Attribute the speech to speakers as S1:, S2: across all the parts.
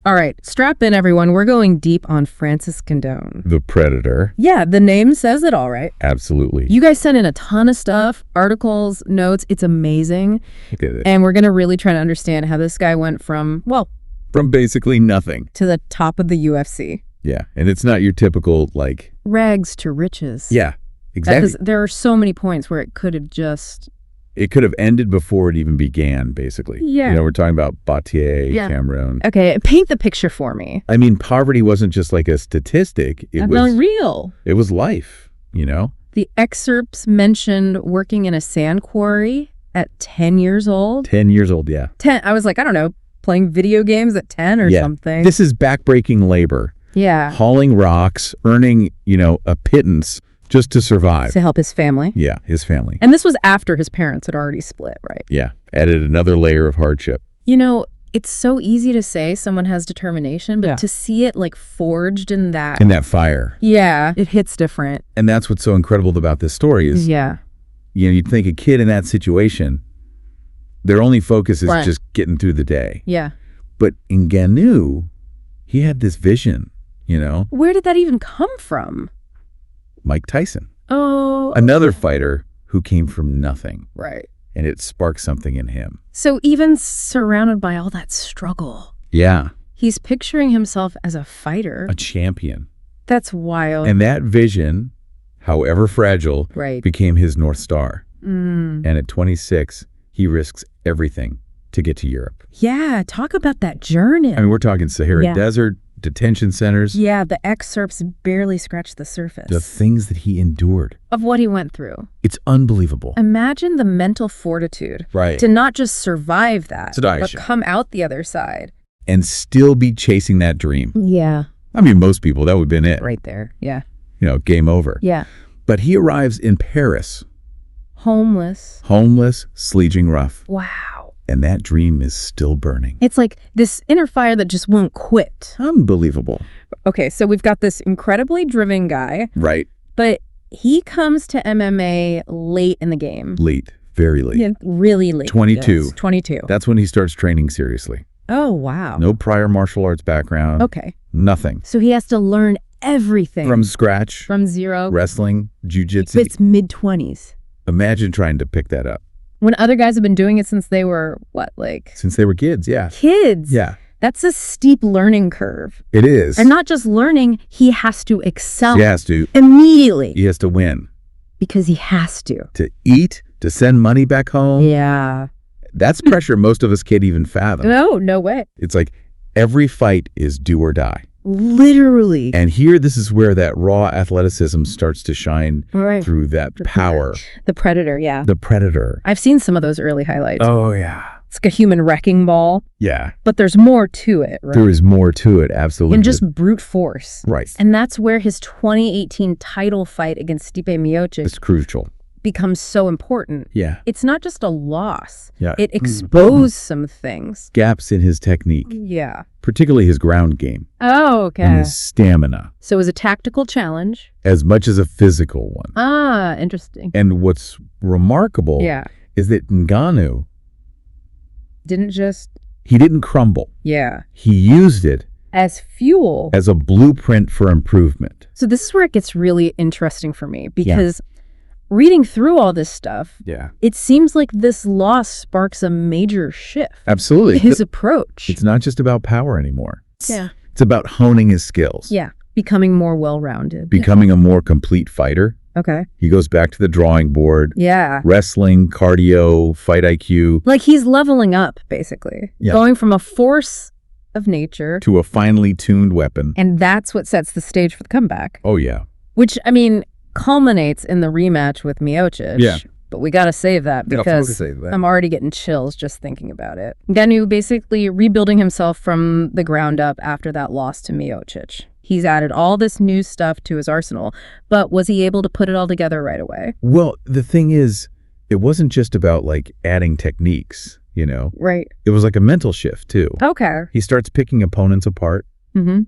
S1: All right, strap in, everyone. We're going deep on Francis Ngannou.
S2: The Predator.
S1: Yeah, the name says it all, right?
S2: Absolutely.
S1: You guys sent in a ton of stuff, articles, notes. It's amazing.
S2: Look at it.
S1: And we're going to really try to understand how this guy went from
S2: basically nothing
S1: to the top of the UFC.
S2: Yeah, and it's not your typical, like...
S1: rags to riches.
S2: Yeah, exactly.
S1: Because there are so many points where it could have just...
S2: It could have ended before it even began, basically.
S1: Yeah.
S2: You know, we're talking about Bautier, Cameroon.
S1: Okay, paint the picture for me.
S2: I mean, poverty wasn't just like a statistic. It was
S1: real.
S2: It was life, you know?
S1: The excerpts mentioned working in a sand quarry at 10 years old.
S2: 10 years old, yeah.
S1: 10. I was like, I don't know, playing video games at 10 or something.
S2: This is backbreaking labor.
S1: Yeah.
S2: Hauling rocks, earning, a pittance just to survive.
S1: To help his family.
S2: Yeah, his family.
S1: And this was after his parents had already split, right?
S2: Yeah, added another layer of hardship.
S1: It's so easy to say someone has determination, but to see it like forged in that.
S2: In that fire.
S1: Yeah, it hits different.
S2: And that's what's so incredible about this story is, you'd think a kid in that situation, their only focus is just getting through the day.
S1: Yeah.
S2: But in Ngannou, he had this vision,
S1: Where did that even come from?
S2: Mike Tyson.
S1: Oh.
S2: Another fighter who came from nothing.
S1: Right.
S2: And it sparked something in him.
S1: So even surrounded by all that struggle.
S2: Yeah.
S1: He's picturing himself as a fighter.
S2: A champion.
S1: That's wild.
S2: And that vision, however fragile, became his North Star. And at 26, he risks everything to get to Europe.
S1: Yeah, talk about that journey.
S2: I mean, we're talking Sahara Desert, detention centers.
S1: Yeah, the excerpts barely scratch the surface.
S2: The things that he endured.
S1: Of what he went through.
S2: It's unbelievable.
S1: Imagine the mental fortitude.
S2: Right.
S1: To not just survive that, but come out the other side.
S2: And still be chasing that dream.
S1: Yeah.
S2: I mean, most people, that would have been it.
S1: Right there, yeah.
S2: Game over.
S1: Yeah.
S2: But he arrives in Paris.
S1: Homeless,
S2: sleeging rough.
S1: Wow.
S2: And that dream is still burning.
S1: It's like this inner fire that just won't quit.
S2: Unbelievable.
S1: Okay, so we've got this incredibly driven guy.
S2: Right.
S1: But he comes to MMA late in the game.
S2: Late. Very late.
S1: Yeah, really late.
S2: 22.
S1: Yes, 22.
S2: That's when he starts training seriously.
S1: Oh, wow.
S2: No prior martial arts background.
S1: Okay.
S2: Nothing.
S1: So he has to learn everything.
S2: From scratch.
S1: From zero.
S2: Wrestling, jiu-jitsu.
S1: It's mid-20s.
S2: Imagine trying to pick that up.
S1: When other guys have been doing it since they were, Since
S2: they were kids, yeah.
S1: Kids?
S2: Yeah.
S1: That's a steep learning curve.
S2: It is.
S1: And not just learning, he has to excel.
S2: He has to.
S1: Immediately.
S2: He has to win.
S1: Because he has to.
S2: To eat, to send money back home.
S1: Yeah.
S2: That's pressure most of us can't even fathom.
S1: No way.
S2: It's like every fight is do or die.
S1: Literally.
S2: And here, this is where that raw athleticism starts to shine through that power.
S1: The Predator, yeah.
S2: The Predator.
S1: I've seen some of those early highlights.
S2: Oh, yeah.
S1: It's like a human wrecking ball.
S2: Yeah.
S1: But there's more to it, right?
S2: There is more to it, absolutely.
S1: And just brute force.
S2: Right.
S1: And that's where his 2018 title fight against Stipe Miocic
S2: is crucial.
S1: Becomes so important.
S2: Yeah.
S1: It's not just a loss.
S2: Yeah.
S1: It exposed some things.
S2: Gaps in his technique.
S1: Yeah.
S2: Particularly his ground game.
S1: Oh, okay.
S2: And his stamina.
S1: So it was a tactical challenge.
S2: As much as a physical one.
S1: Ah, interesting.
S2: And what's remarkable is that Ngannou he didn't crumble.
S1: Yeah.
S2: He used it
S1: as fuel.
S2: As a blueprint for improvement.
S1: So this is where it gets really interesting for me because reading through all this stuff, it seems like this loss sparks a major shift.
S2: Absolutely.
S1: In his approach.
S2: It's not just about power anymore.
S1: Yeah.
S2: It's about honing his skills.
S1: Yeah. Becoming more well-rounded.
S2: Becoming a more complete fighter.
S1: Okay.
S2: He goes back to the drawing board.
S1: Yeah.
S2: Wrestling, cardio, fight IQ.
S1: Like he's leveling up, basically. Yeah. Going from a force of nature
S2: to a finely tuned weapon.
S1: And that's what sets the stage for the comeback.
S2: Oh, yeah.
S1: Which, I mean, culminates in the rematch with Miocic.
S2: Yeah.
S1: But we got to save that because I'm already getting chills just thinking about it. Ngannou basically rebuilding himself from the ground up after that loss to Miocic. He's added all this new stuff to his arsenal, but was he able to put it all together right away?
S2: Well, the thing is, it wasn't just about like adding techniques, Right. It was like a mental shift too.
S1: Okay.
S2: He starts picking opponents apart.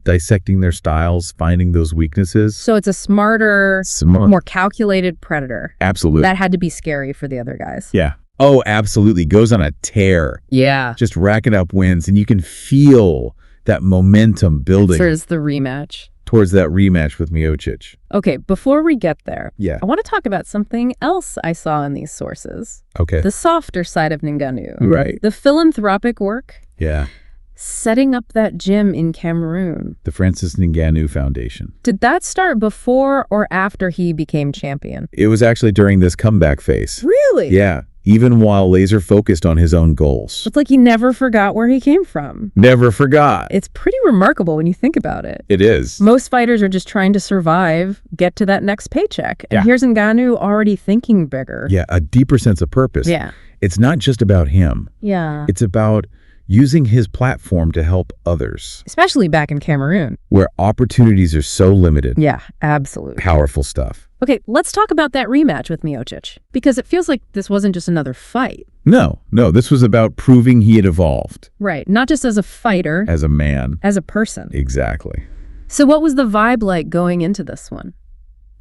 S2: Dissecting their styles, finding those weaknesses.
S1: So it's a smarter, more calculated Predator.
S2: Absolutely.
S1: That had to be scary for the other guys.
S2: Yeah. Oh, absolutely. Goes on a tear.
S1: Yeah.
S2: Just racking up wins. And you can feel that momentum building.
S1: Towards the rematch.
S2: Towards that rematch with Miocic.
S1: Okay, before we get there,
S2: yeah,
S1: I want to talk about something else I saw in these sources.
S2: Okay.
S1: The softer side of Ngannou.
S2: Right.
S1: The philanthropic work.
S2: Yeah.
S1: Setting up that gym in Cameroon.
S2: The Francis Ngannou Foundation.
S1: Did that start before or after he became champion?
S2: It was actually during this comeback phase.
S1: Really?
S2: Yeah. Even while laser focused on his own goals.
S1: It's like he never forgot where he came from.
S2: Never forgot.
S1: It's pretty remarkable when you think about it.
S2: It is.
S1: Most fighters are just trying to survive, get to that next paycheck. And here's Ngannou already thinking bigger.
S2: Yeah, a deeper sense of purpose.
S1: Yeah.
S2: It's not just about him.
S1: Yeah.
S2: It's about using his platform to help others.
S1: Especially back in Cameroon.
S2: Where opportunities are so limited.
S1: Yeah, absolutely.
S2: Powerful stuff.
S1: Okay, let's talk about that rematch with Miocic, because it feels like this wasn't just another fight.
S2: No, this was about proving he had evolved.
S1: Right, not just as a fighter.
S2: As a man.
S1: As a person.
S2: Exactly.
S1: So what was the vibe like going into this one?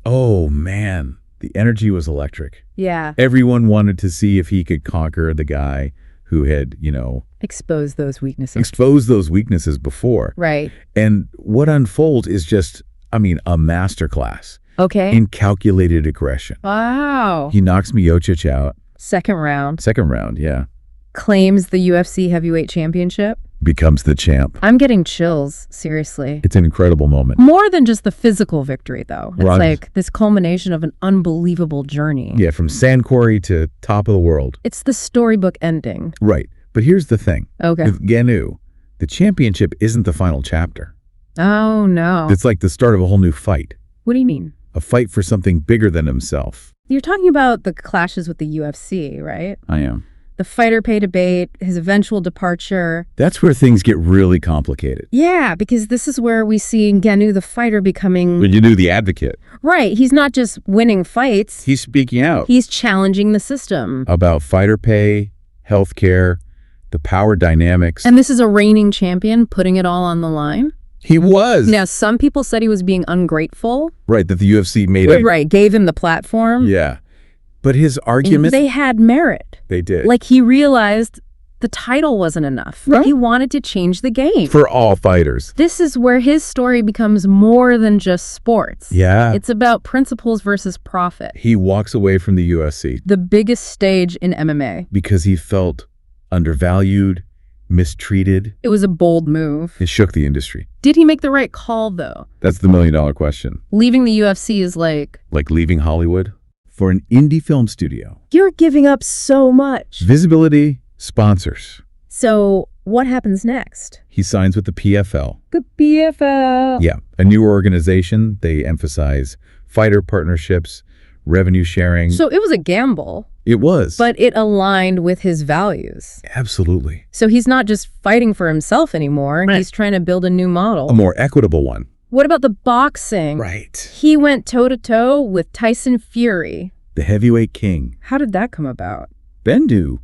S2: Oh, man. The energy was electric.
S1: Yeah.
S2: Everyone wanted to see if he could conquer the guy who had,
S1: exposed those weaknesses.
S2: Exposed those weaknesses before.
S1: Right.
S2: And what unfolds is just, a masterclass.
S1: Okay.
S2: In calculated aggression.
S1: Wow.
S2: He knocks Miocic out.
S1: Second round,
S2: yeah.
S1: Claims the UFC Heavyweight Championship.
S2: Becomes the champ.
S1: I'm getting chills, seriously.
S2: It's an incredible moment.
S1: More than just the physical victory, though. It's
S2: Right.
S1: like this culmination of an unbelievable journey.
S2: Yeah, from sand quarry to top of the world.
S1: It's the storybook ending.
S2: Right. But here's the thing.
S1: Okay.
S2: With Ngannou, the championship isn't the final chapter.
S1: Oh, no.
S2: It's like the start of a whole new fight.
S1: What do you mean?
S2: A fight for something bigger than himself.
S1: You're talking about the clashes with the UFC, right?
S2: I am.
S1: The fighter pay debate, his eventual departure.
S2: That's where things get really complicated.
S1: Yeah, because this is where we see Ngannou the fighter becoming...
S2: When you do the advocate.
S1: Right. He's not just winning fights.
S2: He's speaking out.
S1: He's challenging the system.
S2: About fighter pay, healthcare, the power dynamics.
S1: And this is a reigning champion putting it all on the line?
S2: He was.
S1: Now, some people said he was being ungrateful.
S2: Right, that the UFC made it.
S1: Right, gave him the platform.
S2: Yeah. But his argument...
S1: They had merit.
S2: They did.
S1: Like, he realized the title wasn't enough.
S2: Right.
S1: He wanted to change the game.
S2: For all fighters.
S1: This is where his story becomes more than just sports.
S2: Yeah.
S1: It's about principles versus profit.
S2: He walks away from the UFC.
S1: The biggest stage in MMA.
S2: Because he felt undervalued, mistreated.
S1: It was a bold move.
S2: It shook the industry.
S1: Did he make the right call, though?
S2: That's the $1,000,000 question.
S1: Leaving the UFC is like...
S2: Like leaving Hollywood? For an indie film studio.
S1: You're giving up so much.
S2: Visibility, sponsors.
S1: So what happens next?
S2: He signs with the PFL.
S1: The PFL.
S2: Yeah, a new organization. They emphasize fighter partnerships, revenue sharing.
S1: So it was a gamble.
S2: It was.
S1: But it aligned with his values.
S2: Absolutely.
S1: So he's not just fighting for himself anymore. Right. He's trying to build a new model.
S2: A more equitable one.
S1: What about the boxing?
S2: Right.
S1: He went toe-to-toe with Tyson Fury.
S2: The heavyweight king.
S1: How did that come about?
S2: Bendu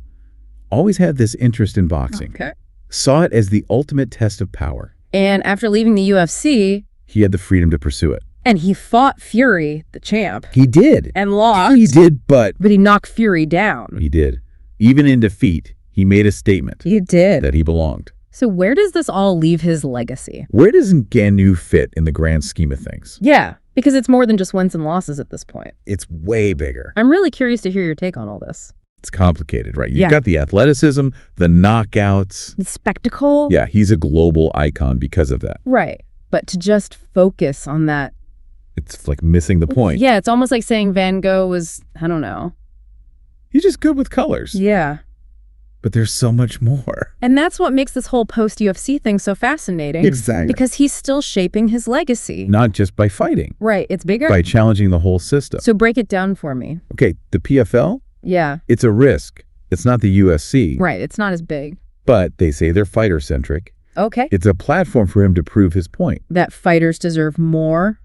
S2: always had this interest in boxing.
S1: Okay.
S2: Saw it as the ultimate test of power.
S1: And after leaving the UFC...
S2: he had the freedom to pursue it.
S1: And he fought Fury, the champ.
S2: He did.
S1: And lost.
S2: He did, but
S1: he knocked Fury down.
S2: He did. Even in defeat, he made a statement.
S1: He did.
S2: That he belonged.
S1: So where does this all leave his legacy?
S2: Where does Ngannou fit in the grand scheme of things?
S1: Yeah, because it's more than just wins and losses at this point.
S2: It's way bigger.
S1: I'm really curious to hear your take on all this.
S2: It's complicated, right? You've got the athleticism, the knockouts.
S1: The spectacle.
S2: Yeah, he's a global icon because of that.
S1: Right. But to just focus on that.
S2: It's like missing the point.
S1: Yeah, it's almost like saying Van Gogh was, I don't know.
S2: He's just good with colors.
S1: Yeah.
S2: But there's so much more.
S1: And that's what makes this whole post-UFC thing so fascinating.
S2: Exactly.
S1: Because he's still shaping his legacy.
S2: Not just by fighting.
S1: Right. It's bigger.
S2: By challenging the whole system.
S1: So break it down for me.
S2: Okay, the PFL?
S1: Yeah.
S2: It's a risk. It's not the UFC.
S1: Right. It's not as big.
S2: But they say they're fighter-centric.
S1: Okay.
S2: It's a platform for him to prove his point.
S1: That fighters deserve more.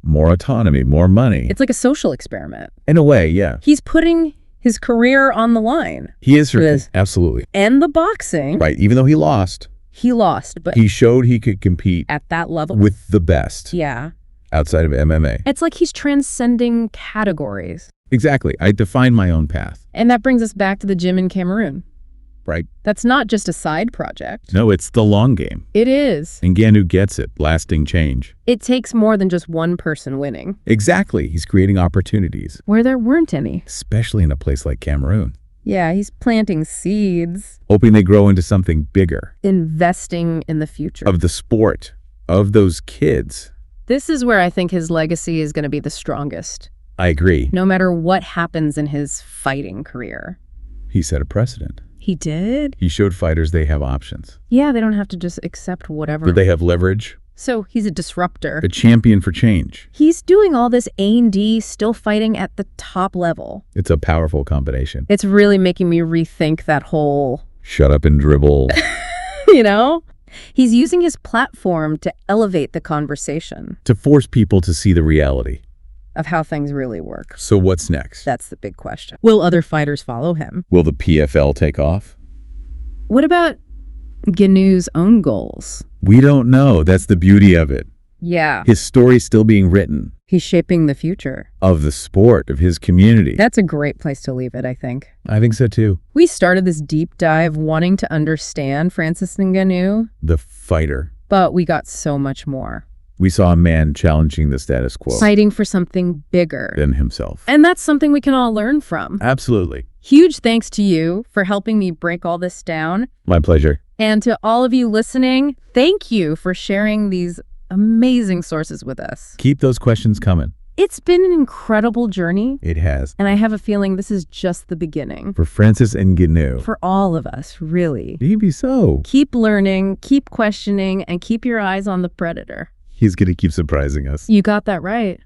S2: More autonomy, more money.
S1: It's like a social experiment.
S2: In a way, yeah.
S1: He's putting his career on the line.
S2: He is, absolutely.
S1: And the boxing.
S2: Right, even though he lost.
S1: He lost, but...
S2: he showed he could compete...
S1: at that level.
S2: With the best.
S1: Yeah.
S2: Outside of MMA.
S1: It's like he's transcending categories.
S2: Exactly. I defined my own path.
S1: And that brings us back to the gym in Cameroon.
S2: Right.
S1: That's not just a side project.
S2: No, it's the long game.
S1: It is.
S2: Ngannou gets it. Lasting change.
S1: It takes more than just one person winning.
S2: Exactly. He's creating opportunities.
S1: Where there weren't any.
S2: Especially in a place like Cameroon.
S1: Yeah, he's planting seeds.
S2: Hoping they grow into something bigger.
S1: Investing in the future.
S2: Of the sport. Of those kids.
S1: This is where I think his legacy is going to be the strongest.
S2: I agree.
S1: No matter what happens in his fighting career.
S2: He set a precedent.
S1: He did?
S2: He showed fighters they have options.
S1: Yeah, they don't have to just accept whatever.
S2: But they have leverage.
S1: So he's a disruptor.
S2: A champion for change.
S1: He's doing all this A&D, still fighting at the top level.
S2: It's a powerful combination.
S1: It's really making me rethink that whole...
S2: Shut up and dribble.
S1: You know? He's using his platform to elevate the conversation.
S2: To force people to see the reality.
S1: Of how things really work.
S2: So what's next?
S1: That's the big question. Will other fighters follow him?
S2: Will the PFL take off?
S1: What about Ngannou's own goals?
S2: We don't know. That's the beauty of it.
S1: Yeah.
S2: His story's still being written.
S1: He's shaping the future.
S2: Of the sport, of his community.
S1: That's a great place to leave it, I think.
S2: I think so too.
S1: We started this deep dive wanting to understand Francis Ngannou.
S2: The fighter.
S1: But we got so much more.
S2: We saw a man challenging the status quo.
S1: Fighting for something bigger.
S2: Than himself.
S1: And that's something we can all learn from.
S2: Absolutely.
S1: Huge thanks to you for helping me break all this down.
S2: My pleasure.
S1: And to all of you listening, thank you for sharing these amazing sources with us.
S2: Keep those questions coming.
S1: It's been an incredible journey.
S2: It has.
S1: And I have a feeling this is just the beginning.
S2: For Francis Ngannou.
S1: For all of us, really.
S2: Maybe so.
S1: Keep learning, keep questioning, and keep your eyes on the predator.
S2: He's going to keep surprising us.
S1: You got that right.